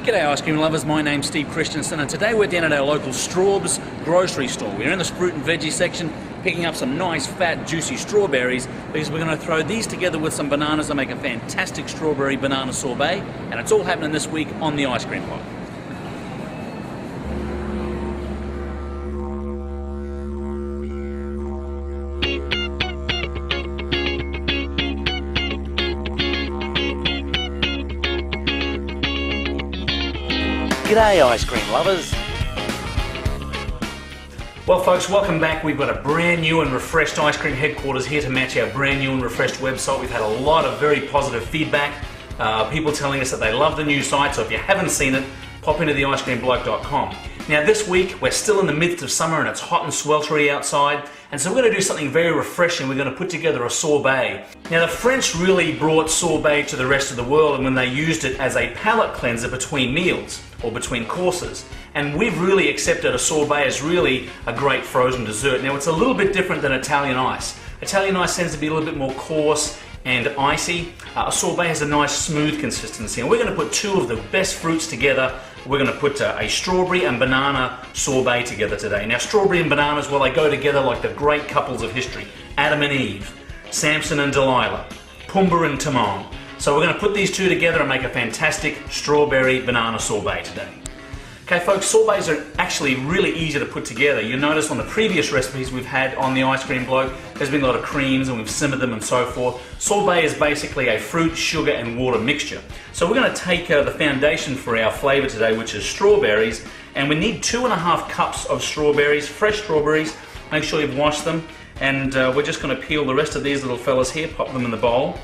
G'day ice cream lovers, my name's Steve Christensen and today we're down at our local Straub's grocery store. We're in the fruit and veggie section picking up some nice fat juicy strawberries because we're going to throw these together with some bananas and make a fantastic strawberry banana sorbet, and it's all happening this week on the ice cream pod. G'day ice cream lovers. Well folks, welcome back. We've got a brand new and refreshed ice cream headquarters here to match our brand new and refreshed website. We've had a lot of very positive feedback, people telling us that they love the new site, so if you haven't seen it, pop into theicecreambloke.com. Now this week, we're still in the midst of summer and it's hot and sweltery outside, and so we're going to do something very refreshing. We're going to put together a sorbet. Now the French really brought sorbet to the rest of the world and when they used it as a palate cleanser between meals or between courses. And we've really accepted a sorbet as really a great frozen dessert. Now it's a little bit different than Italian ice. Italian ice tends to be a little bit more coarse and icy. A sorbet has a nice smooth consistency, and we're going to put two of the best fruits together. We're going to put a strawberry and banana sorbet together today. Now strawberry and bananas, well, they go together like the great couples of history. Adam and Eve, Samson and Delilah, Pumbaa and Timon. So we're going to put these two together and make a fantastic strawberry banana sorbet today. Okay folks, sorbets are actually really easy to put together. You'll notice on the previous recipes we've had on the Ice Cream Bloke, there's been a lot of creams and we've simmered them and so forth. Sorbet is basically a fruit, sugar and water mixture. So we're going to take the foundation for our flavour today, which is strawberries, and we need 2.5 cups of strawberries, fresh strawberries. Make sure you've washed them, and we're just going to peel the rest of these little fellas here, pop them in the bowl.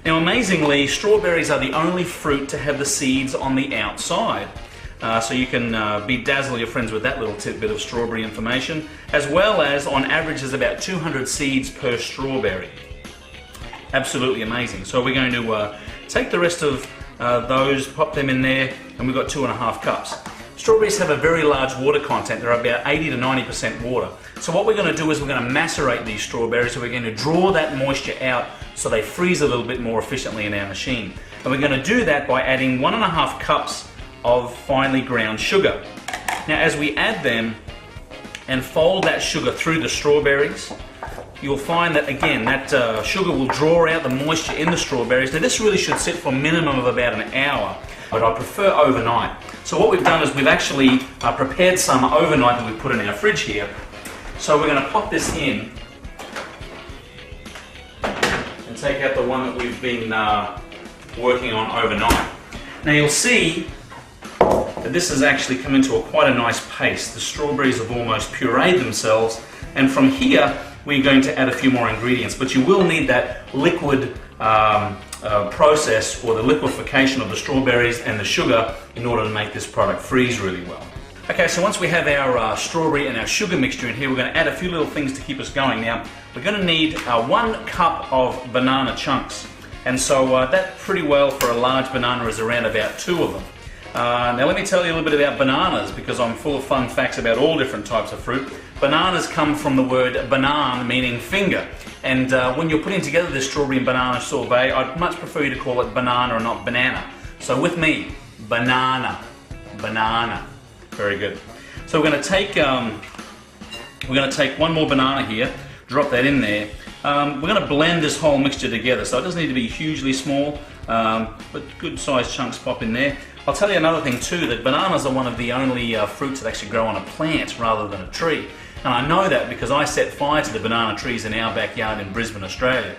Now amazingly, strawberries are the only fruit to have the seeds on the outside. So you can bedazzle your friends with that little tidbit of strawberry information, as well as on average there's about 200 seeds per strawberry. Absolutely amazing. So we're going to take the rest of those, pop them in there, and we've got 2.5 cups. Strawberries have a very large water content. They're about 80 to 90% water. So what we're going to do is we're going to macerate these strawberries, so we're going to draw that moisture out so they freeze a little bit more efficiently in our machine. And we're going to do that by adding 1.5 cups of finely ground sugar. Now as we add them and fold that sugar through the strawberries, you'll find that again that sugar will draw out the moisture in the strawberries. Now this really should sit for a minimum of about an hour, but I prefer overnight. So what we've done is we've actually prepared some overnight that we've put in our fridge here. So we're going to pop this in and take out the one that we've been working on overnight. Now you'll see that this has actually come into quite a nice paste. The strawberries have almost pureed themselves, and from here we're going to add a few more ingredients, but you will need that liquid process, or the liquefaction of the strawberries and the sugar, in order to make this product freeze really well. Okay, so once we have our strawberry and our sugar mixture in here, we're going to add a few little things to keep us going. Now we're going to need 1 cup of banana chunks, and so that pretty well for a large banana is around about 2 of them. Now let me tell you a little bit about bananas, because I'm full of fun facts about all different types of fruit. Bananas come from the word banan, meaning finger, and when you're putting together this strawberry and banana sorbet, I'd much prefer you to call it banana and not banana. So with me, banana, banana. Very good. So we're going to take 1 more banana here, drop that in there. We're going to blend this whole mixture together, so it doesn't need to be hugely small, but good sized chunks pop in there. I'll tell you another thing too, that bananas are one of the only fruits that actually grow on a plant rather than a tree. And I know that because I set fire to the banana trees in our backyard in Brisbane, Australia.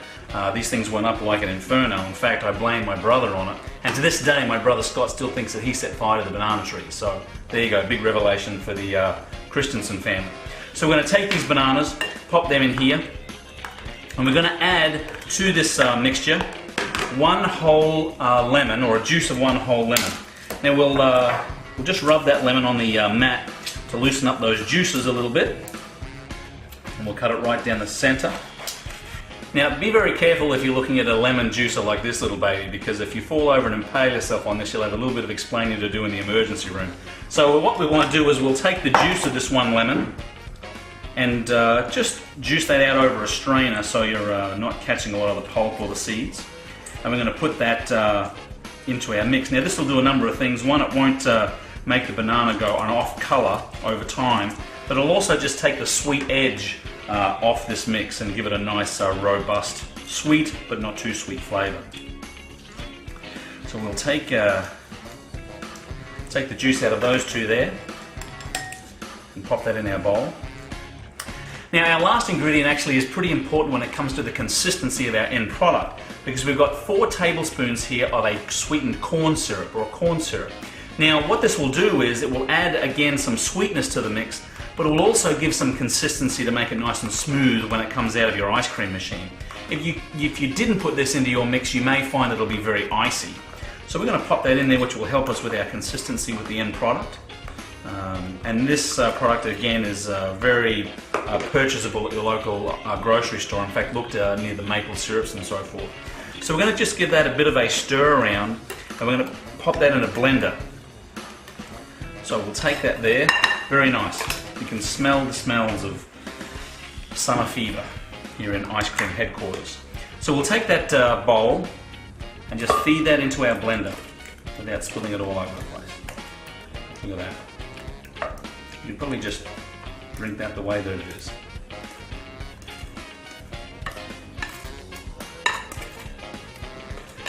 These things went up like an inferno. In fact, I blame my brother on it. And to this day, my brother Scott still thinks that he set fire to the banana trees. So there you go, big revelation for the Christensen family. So we're going to take these bananas, pop them in here, and we're going to add to this mixture 1 whole lemon, or a juice of 1 whole lemon. Now we'll just rub that lemon on the mat to loosen up those juices a little bit, and we'll cut it right down the center. Now be very careful if you're looking at a lemon juicer like this little baby, because if you fall over and impale yourself on this, you'll have a little bit of explaining to do in the emergency room. So what we want to do is we'll take the juice of this 1 lemon and just juice that out over a strainer so you're not catching a lot of the pulp or the seeds. And we're going to put that into our mix. Now this will do a number of things. One, it won't make the banana go an off color over time, but it'll also just take the sweet edge off this mix and give it a nice robust, sweet but not too sweet flavor. So we'll take the juice out of those two there and pop that in our bowl. Now our last ingredient actually is pretty important when it comes to the consistency of our end product, because we've got 4 tablespoons here of a sweetened corn syrup, or a corn syrup. Now what this will do is it will add again some sweetness to the mix, but it will also give some consistency to make it nice and smooth when it comes out of your ice cream machine. If you didn't put this into your mix, you may find it'll be very icy. So we're going to pop that in there, which will help us with our consistency with the end product. And this product again is very purchasable at your local grocery store. In fact, look near the maple syrups and so forth. So we're going to just give that a bit of a stir around, and we're going to pop that in a blender. So we'll take that there. Very nice. You can smell the smells of summer fever here in ice cream headquarters. So we'll take that bowl and just feed that into our blender without spilling it all over the place. Look at that. You can probably just drink that the way that it is.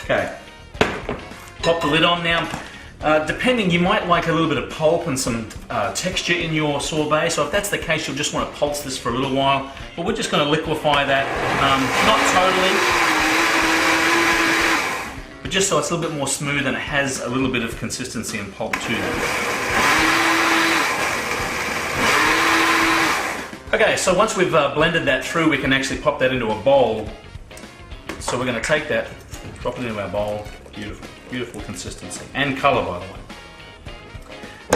Okay, pop the lid on now. Depending, you might like a little bit of pulp and some texture in your sorbet, so if that's the case, you'll just want to pulse this for a little while, but we're just going to liquefy that, not totally, but just so it's a little bit more smooth and it has a little bit of consistency and pulp to it. Okay, so once we've blended that through, we can actually pop that into a bowl. So we're going to take that, drop it into our bowl. Beautiful, beautiful consistency and color, by the way.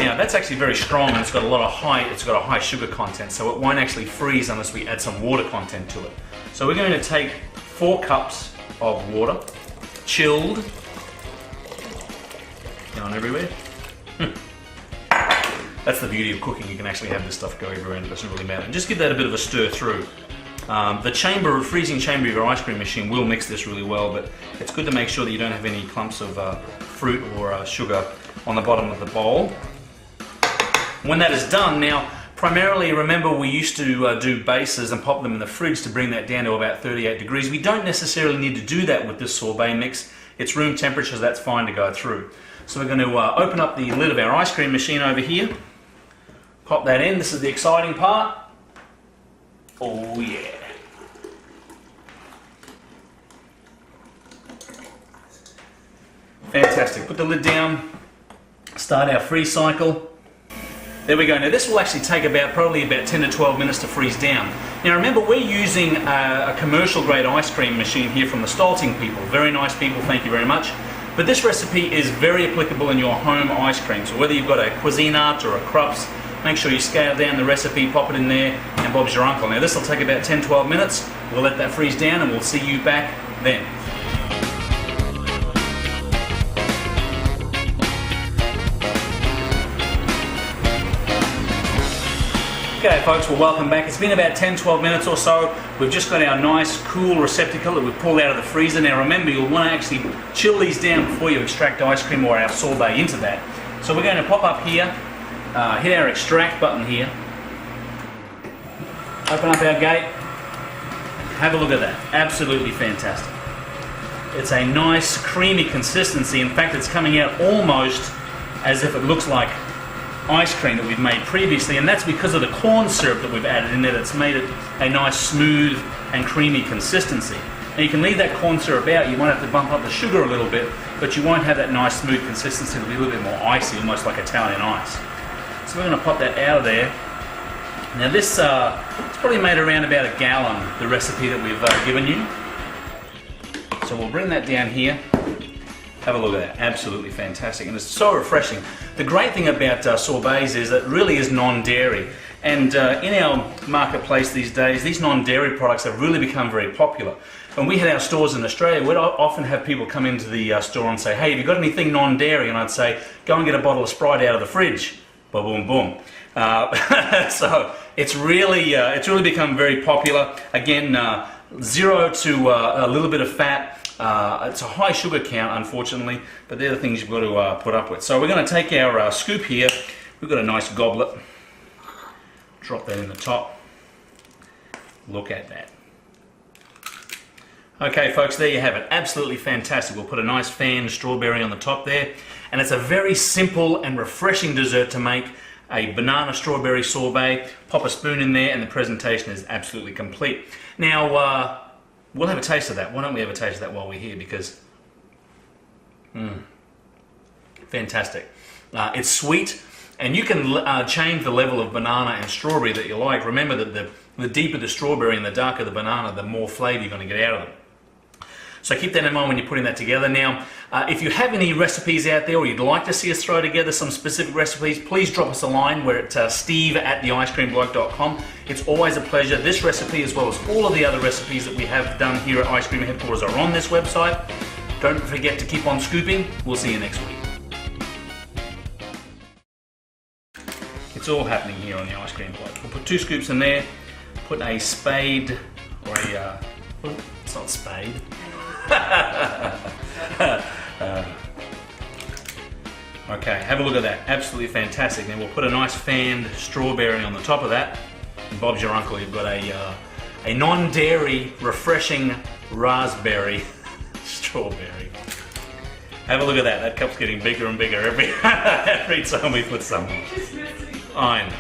Now that's actually very strong, and it's got a high sugar content, so it won't actually freeze unless we add some water content to it. So we're going to take 4 cups of water, chilled, going everywhere. That's the beauty of cooking. You can actually have this stuff go everywhere and it doesn't really matter. And just give that a bit of a stir through. The freezing chamber of your ice cream machine will mix this really well, but it's good to make sure that you don't have any clumps of fruit or sugar on the bottom of the bowl. When that is done, now primarily remember we used to do bases and pop them in the fridge to bring that down to about 38 degrees. We don't necessarily need to do that with this sorbet mix. It's room temperature, so that's fine to go through. So we're going to open up the lid of our ice cream machine over here. Pop that in. This is the exciting part. Oh yeah. Fantastic. Put the lid down. Start our freeze cycle. There we go. Now this will actually take probably about 10 to 12 minutes to freeze down. Now remember, we're using a commercial grade ice cream machine here from the Stolting people. Very nice people, thank you very much. But this recipe is very applicable in your home ice cream. So whether you've got a Cuisinart or a Krups, make sure you scale down the recipe, pop it in there, and Bob's your uncle. Now this will take about 10-12 minutes. We'll let that freeze down and we'll see you back then. Okay folks, well welcome back. It's been about 10-12 minutes or so. We've just got our nice cool receptacle that we've pulled out of the freezer. Now remember, you'll want to actually chill these down before you extract ice cream or our sorbet into that. So we're going to pop up here, hit our extract button here, open up our gate, have a look at that. Absolutely fantastic. It's a nice creamy consistency. In fact, it's coming out almost as if it looks like ice cream that we've made previously, and that's because of the corn syrup that we've added in there that's made it a nice smooth and creamy consistency. Now you can leave that corn syrup out, you might have to bump up the sugar a little bit, but you won't have that nice smooth consistency. It'll be a little bit more icy, almost like Italian ice. So we're going to pop that out of there. Now this it's probably made around about a gallon, the recipe that we've given you. So we'll bring that down here. Have a look at that, absolutely fantastic, and it's so refreshing. The great thing about sorbets is that it really is non-dairy, and in our marketplace these days, these non-dairy products have really become very popular. When we had our stores in Australia, we'd often have people come into the store and say, hey, have you got anything non-dairy? And I'd say, go and get a bottle of Sprite out of the fridge. Boom, boom. So it's really become very popular. Again, 0 to a little bit of fat. It's a high sugar count, unfortunately, but they're the things you've got to put up with. So we're going to take our scoop here. We've got a nice goblet. Drop that in the top. Look at that. Okay, folks, there you have it. Absolutely fantastic. We'll put a nice fanned strawberry on the top there. And it's a very simple and refreshing dessert to make. A banana strawberry sorbet. Pop a spoon in there and the presentation is absolutely complete. Now, we'll have a taste of that. Why don't we have a taste of that while we're here? Because, fantastic. It's sweet, and you can change the level of banana and strawberry that you like. Remember that the deeper the strawberry and the darker the banana, the more flavour you're going to get out of them. So keep that in mind when you're putting that together. Now, if you have any recipes out there or you'd like to see us throw together some specific recipes, please drop us a line. We're at steve@theicecreamblog.com. It's always a pleasure. This recipe, as well as all of the other recipes that we have done here at Ice Cream Headquarters, are on this website. Don't forget to keep on scooping. We'll see you next week. It's all happening here on the Ice Cream Blog. We'll put 2 scoops in there, put a spade, or a, well, it's not spade. Okay, have a look at that. Absolutely fantastic. Then we'll put a nice fanned strawberry on the top of that. And Bob's your uncle. You've got a non-dairy, refreshing raspberry strawberry. Have a look at that. That cup's getting bigger and bigger every time we put some. I know.